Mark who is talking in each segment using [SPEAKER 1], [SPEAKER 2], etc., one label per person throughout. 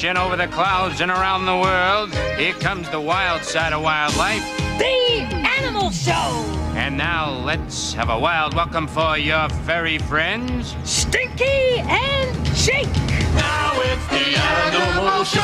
[SPEAKER 1] crashing over the clouds and around the world. Here comes the wild side of wildlife.
[SPEAKER 2] The Animal Show!
[SPEAKER 1] And now let's have a wild welcome for your furry friends,
[SPEAKER 2] Stinky and Jake!
[SPEAKER 3] Now it's the Animal Show!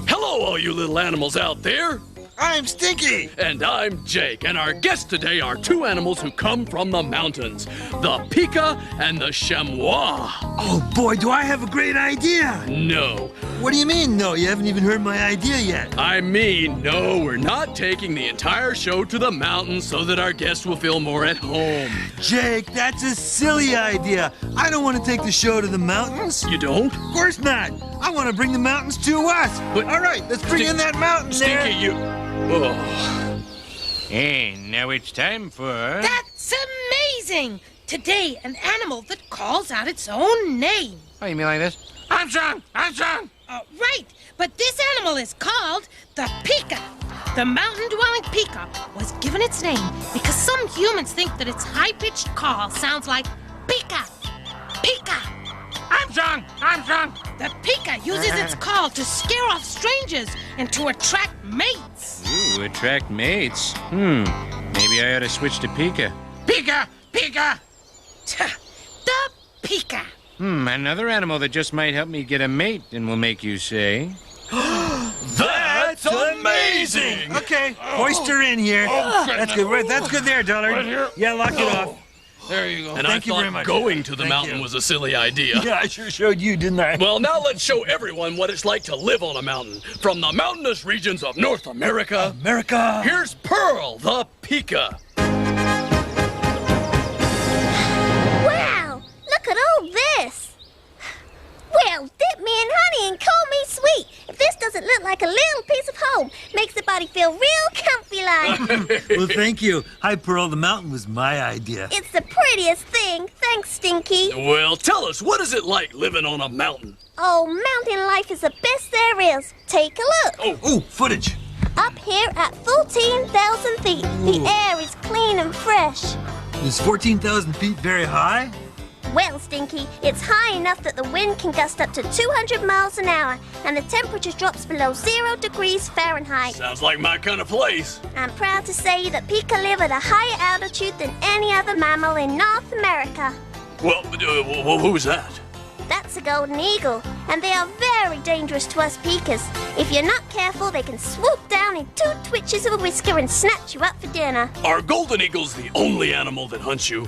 [SPEAKER 4] Hello, all you little animals out there.
[SPEAKER 5] I'm Stinky.
[SPEAKER 4] And I'm Jake, and our guests today are two animals who come from the mountains, the Pika and the Chamois.
[SPEAKER 5] Oh boy, do I have a great idea.
[SPEAKER 4] No.
[SPEAKER 5] What do you mean, no? You haven't even heard my idea yet.
[SPEAKER 4] I mean, no, we're not taking the entire show to the mountains so that our guests will feel more at home.
[SPEAKER 5] Jake, that's a silly idea. I don't want to take the show to the mountains.
[SPEAKER 4] You don't?
[SPEAKER 5] Of course not. I want to bring the mountains to us.
[SPEAKER 4] But
[SPEAKER 5] all right, let's bring in that mountain there.
[SPEAKER 4] Stinky, you... Oh.
[SPEAKER 1] And now it's time for...
[SPEAKER 2] That's amazing! Today, an animal that calls out its own name.
[SPEAKER 1] Oh, you mean like this? Armstrong! Armstrong!
[SPEAKER 2] Right, but this animal is called the Pika. The mountain-dwelling Pika was given its name because some humans think that its high-pitched call sounds like Pika, Pika.
[SPEAKER 1] Armstrong! Armstrong!
[SPEAKER 2] The Pika uses its call to scare off strangers and to attract mates.
[SPEAKER 1] Ooh, attract mates. Maybe I ought to switch to Pika. Pika! Pika!
[SPEAKER 2] The Pika.
[SPEAKER 1] Another animal that just might help me get a mate and will make you say...
[SPEAKER 4] That's amazing!
[SPEAKER 5] Okay, hoist her in here. That's good. Right, that's good there, Dullard.
[SPEAKER 3] Right here?
[SPEAKER 5] Yeah, lock it off.
[SPEAKER 3] There you go.
[SPEAKER 4] And
[SPEAKER 5] Thank
[SPEAKER 4] I
[SPEAKER 5] you
[SPEAKER 4] thought
[SPEAKER 5] very much.
[SPEAKER 4] going to the
[SPEAKER 5] Thank
[SPEAKER 4] mountain
[SPEAKER 5] you.
[SPEAKER 4] was a silly idea.
[SPEAKER 5] Yeah, I sure showed you, didn't I?
[SPEAKER 4] Well, now let's show everyone what it's like to live on a mountain. From the mountainous regions of North America,
[SPEAKER 5] America.
[SPEAKER 4] here's Pearl, the Pika.
[SPEAKER 6] Wow! Look at all this! Well, dip me in honey and call me sweet. If this doesn't look like a little piece of home, makes the body feel real comfy like.
[SPEAKER 5] Well, thank you. Hi, Pearl. The mountain was my idea.
[SPEAKER 6] It's the prettiest thing. Thanks, Stinky.
[SPEAKER 4] Well, tell us, what is it like living on a mountain?
[SPEAKER 6] Oh, mountain life is the best there is. Take a look.
[SPEAKER 5] Oh, footage.
[SPEAKER 6] Up here at 14,000 feet, the air is clean and fresh.
[SPEAKER 5] Is 14,000 feet very high?
[SPEAKER 6] Well, Stinky, it's high enough that the wind can gust up to 200 miles an hour, and the temperature drops below 0 degrees Fahrenheit.
[SPEAKER 4] Sounds like my kind of place.
[SPEAKER 6] I'm proud to say that Pika live at a higher altitude than any other mammal in North America.
[SPEAKER 4] Well, who's that?
[SPEAKER 6] That's a golden eagle, and they are very dangerous to us Pikas. If you're not careful, they can swoop down in 2 twitches of a whisker and snatch you up for dinner.
[SPEAKER 4] Are golden eagles the only animal that hunts you?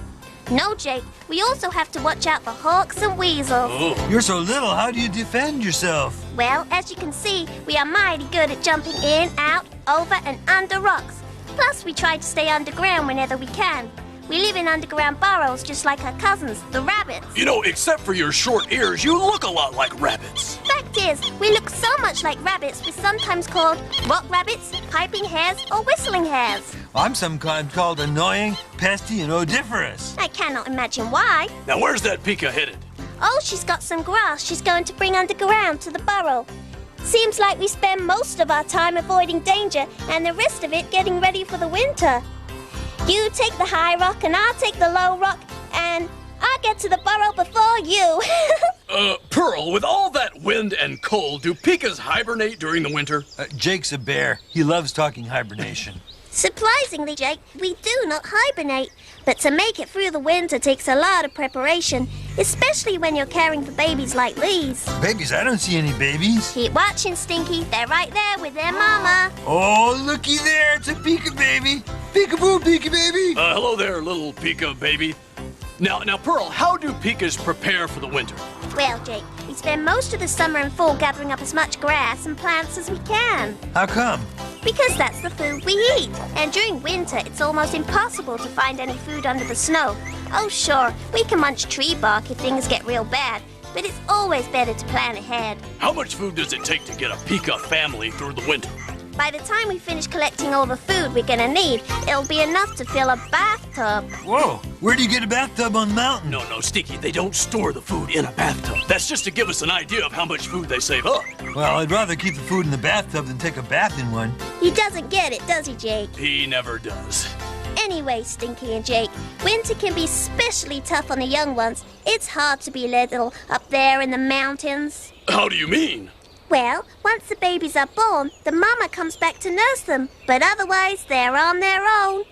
[SPEAKER 6] No, Jake, we also have to watch out for hawks and weasels.
[SPEAKER 4] Oh.
[SPEAKER 5] You're so little. How do you defend yourself?
[SPEAKER 6] Well, as you can see, we are mighty good at jumping in, out, over, and under rocks. Plus, we try to stay underground whenever we can. We live in underground burrows just like our cousins, the rabbits.
[SPEAKER 4] You know, except for your short ears, you look a lot like rabbits.
[SPEAKER 6] Fact is, we look so much like rabbits, we're sometimes called rock rabbits, piping hares, or whistling hares.
[SPEAKER 5] I'm sometimes called annoying, pesty, and odoriferous.
[SPEAKER 6] I cannot imagine why.
[SPEAKER 4] Now, where's that Pika headed?
[SPEAKER 6] Oh, she's got some grass she's going to bring underground to the burrow. Seems like we spend most of our time avoiding danger and the rest of it getting ready for the winter. You take the high rock and I'll take the low rock, and I'll get to the burrow before you.
[SPEAKER 4] Pearl, with all that wind and cold, do Pikas hibernate during the winter?
[SPEAKER 5] Jake's a bear. He loves talking hibernation.
[SPEAKER 6] Surprisingly, Jake, we do not hibernate. But to make it through the winter takes a lot of preparation, especially when you're caring for babies like these.
[SPEAKER 5] Babies? I don't see any babies.
[SPEAKER 6] Keep watching, Stinky. They're right there with their mama.
[SPEAKER 5] Oh, looky there. It's a Pika baby. Peekaboo, Pika baby.
[SPEAKER 4] Hello there, little Pika baby. Now, Pearl, how do Pikas prepare for the winter?
[SPEAKER 6] Well, Jake, we spend most of the summer and fall gathering up as much grass and plants as we can.
[SPEAKER 5] How come?
[SPEAKER 6] Because that's the food we eat. And during winter, it's almost impossible to find any food under the snow. Oh, sure, we can munch tree bark if things get real bad, but it's always better to plan ahead.
[SPEAKER 4] How much food does it take to get a Pika family through the winter?
[SPEAKER 6] By the time we finish collecting all the food we're gonna need, it'll be enough to fill a bathtub.
[SPEAKER 5] Whoa, where do you get a bathtub on the mountain?
[SPEAKER 4] No, Stinky, they don't store the food in a bathtub. That's just to give us an idea of how much food they save up.
[SPEAKER 5] Well, I'd rather keep the food in the bathtub than take a bath in one.
[SPEAKER 6] He doesn't get it, does he, Jake?
[SPEAKER 4] He never does.
[SPEAKER 6] Anyway, Stinky and Jake, winter can be especially tough on the young ones. It's hard to be little up there in the mountains.
[SPEAKER 4] How do you mean?
[SPEAKER 6] Well, once the babies are born, the mama comes back to nurse them, but otherwise they're on their own.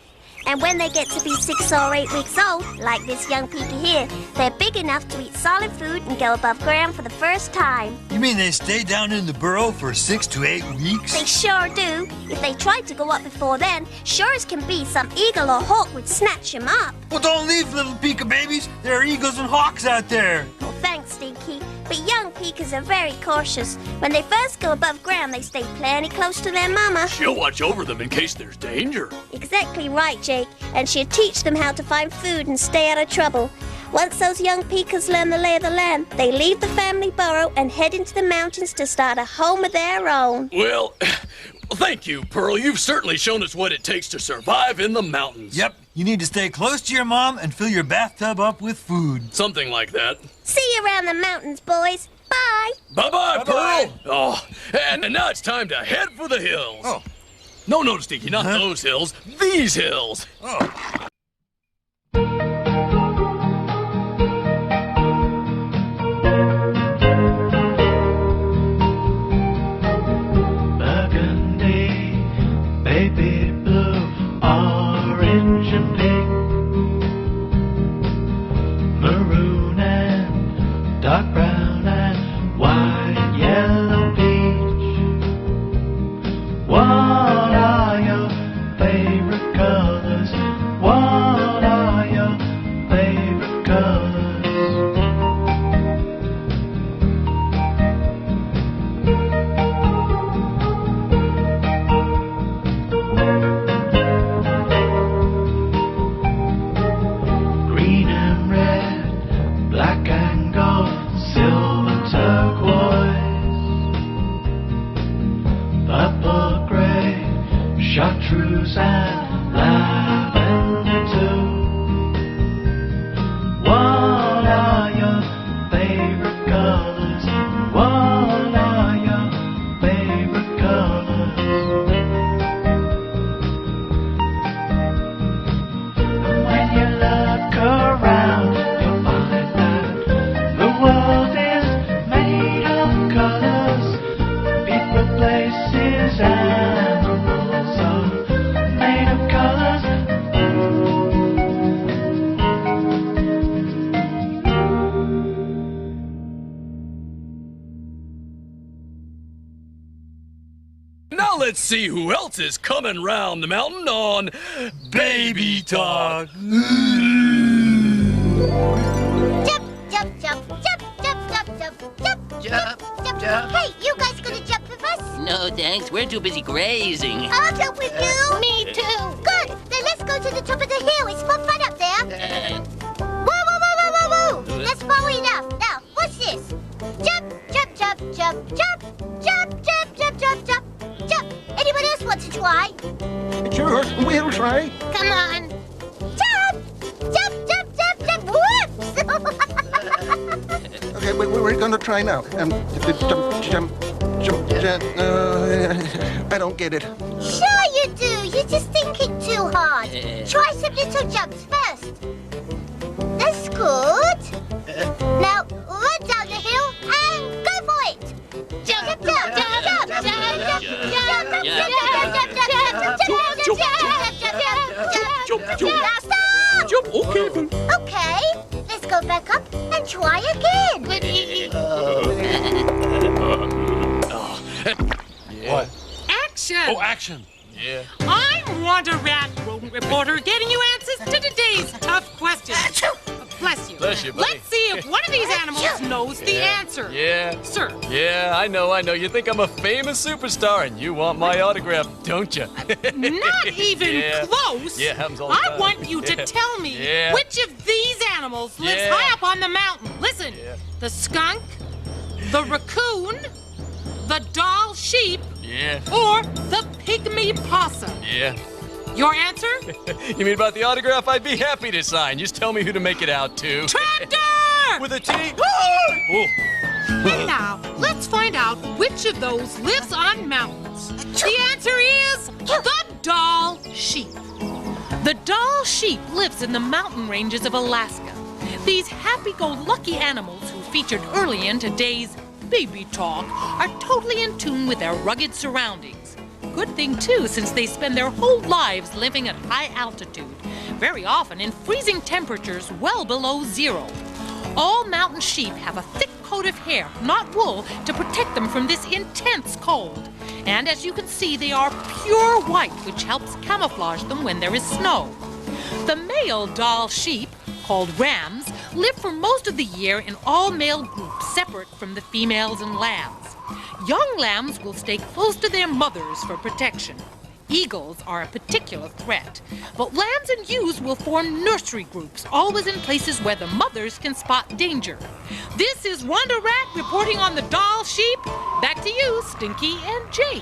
[SPEAKER 6] And when they get to be 6 or 8 weeks old, like this young Pika here, they're big enough to eat solid food and go above ground for the first time.
[SPEAKER 5] You mean they stay down in the burrow for 6 to 8 weeks?
[SPEAKER 6] They sure do. If they tried to go up before then, sure as can be some eagle or hawk would snatch him up.
[SPEAKER 5] Well, don't leave, little Pika babies. There are eagles and hawks out there.
[SPEAKER 6] Well, thanks, Stinky. But young Pikas are very cautious. When they first go above ground, they stay plenty close to their mama.
[SPEAKER 4] She'll watch over them in case there's danger.
[SPEAKER 6] Exactly right, Jake. And she'll teach them how to find food and stay out of trouble. Once those young Pikas learn the lay of the land, they leave the family burrow and head into the mountains to start a home of their own.
[SPEAKER 4] Well, thank you, Pearl. You've certainly shown us what it takes to survive in the mountains.
[SPEAKER 5] Yep, you need to stay close to your mom and fill your bathtub up with food.
[SPEAKER 4] Something like that.
[SPEAKER 6] See you around the mountains, boys. Bye.
[SPEAKER 4] Bye-bye,
[SPEAKER 5] Bye-bye.
[SPEAKER 4] Pearl. Oh, and now it's time to head for the hills.
[SPEAKER 5] Oh.
[SPEAKER 4] No, Stinky, not those hills. These hills.
[SPEAKER 5] Oh.
[SPEAKER 7] Burgundy, baby blue, orange and pink, maroon and dark brown and white, yellow, peach. What are your favorite colors? What are your favorite colors? Green and red, black and gold, silver turquoise, purple gray, chartreuse and lavender too. What are your favorite colors? What are your favorite colors? When you look around, you'll find that the world is made of colors. People, places, animals are made of colors.
[SPEAKER 4] Now let's see who else is coming round the mountain on Baby Talk.
[SPEAKER 8] Jump, jump, jump, jump, jump, jump, jump, jump, jump, jump. Hey, you guys gonna jump with us?
[SPEAKER 9] No, thanks. We're too busy grazing.
[SPEAKER 8] I'll jump with you. Me too. Good. Then let's go to the top of the hill. It's more fun up there. Whoa, whoa, whoa, whoa, whoa, whoa. Let's follow it up. Now, what's this? Jump, jump, jump, jump, jump, jump, jump, jump, jump, jump, jump. Anyone else want to try?
[SPEAKER 10] Sure, we'll try.
[SPEAKER 2] Come on.
[SPEAKER 8] Jump, jump, jump, jump, jump. Whoops.
[SPEAKER 10] Okay, we're gonna try now. Jump. I don't get it.
[SPEAKER 8] Sure you do. You're just thinking too hard. Try some little jumps first. That's good. Now run down the hill and go for it. Jump, jump, jump, jump, jump, jump, jump. Now stop.
[SPEAKER 4] Jump, okay.
[SPEAKER 8] Okay, let's go back up and try again.
[SPEAKER 3] What?
[SPEAKER 2] Action!
[SPEAKER 3] Oh, action. Yeah.
[SPEAKER 2] I'm Wanda Rat, rodent reporter, getting you answers to today's tough questions. Bless you.
[SPEAKER 3] Bless you, buddy.
[SPEAKER 2] Let's see if one of these animals knows the answer.
[SPEAKER 11] Yeah.
[SPEAKER 2] Sir.
[SPEAKER 11] Yeah, I know. You think I'm a famous superstar and you want my autograph, don't you?
[SPEAKER 2] Not even
[SPEAKER 11] Yeah.
[SPEAKER 2] close.
[SPEAKER 11] Yeah, happens all the
[SPEAKER 2] I
[SPEAKER 11] time.
[SPEAKER 2] want you to
[SPEAKER 11] Yeah.
[SPEAKER 2] tell me
[SPEAKER 11] Yeah.
[SPEAKER 2] which of these animals lives
[SPEAKER 11] Yeah.
[SPEAKER 2] high up on the mountain. Listen,
[SPEAKER 11] Yeah.
[SPEAKER 2] the skunk, the raccoon, the doll sheep,
[SPEAKER 11] Yeah.
[SPEAKER 2] or the pygmy possum.
[SPEAKER 11] Yeah.
[SPEAKER 2] Your answer?
[SPEAKER 11] You mean about the autograph? I'd be happy to sign. Just tell me who to make it out to.
[SPEAKER 2] Trapdoor!
[SPEAKER 11] With a T?
[SPEAKER 2] Oh! And now, let's find out which of those lives on mountains. The answer is the doll sheep. The Dall sheep lives in the mountain ranges of Alaska. These happy-go-lucky animals who featured early in today's Baby Talk are totally in tune with their rugged surroundings. Good thing, too, since they spend their whole lives living at high altitude, very often in freezing temperatures well below zero. All mountain sheep have a thick coat of hair, not wool, to protect them from this intense cold. And as you can see, they are pure white, which helps camouflage them when there is snow. The male Dall sheep, called rams, live for most of the year in all-male groups separate from the females and lambs. Young lambs will stay close to their mothers for protection. Eagles are a particular threat, but lambs and ewes will form nursery groups, always in places where the mothers can spot danger. This is Wanda Rat reporting on the Dall sheep. Back to you, Stinky and Jake.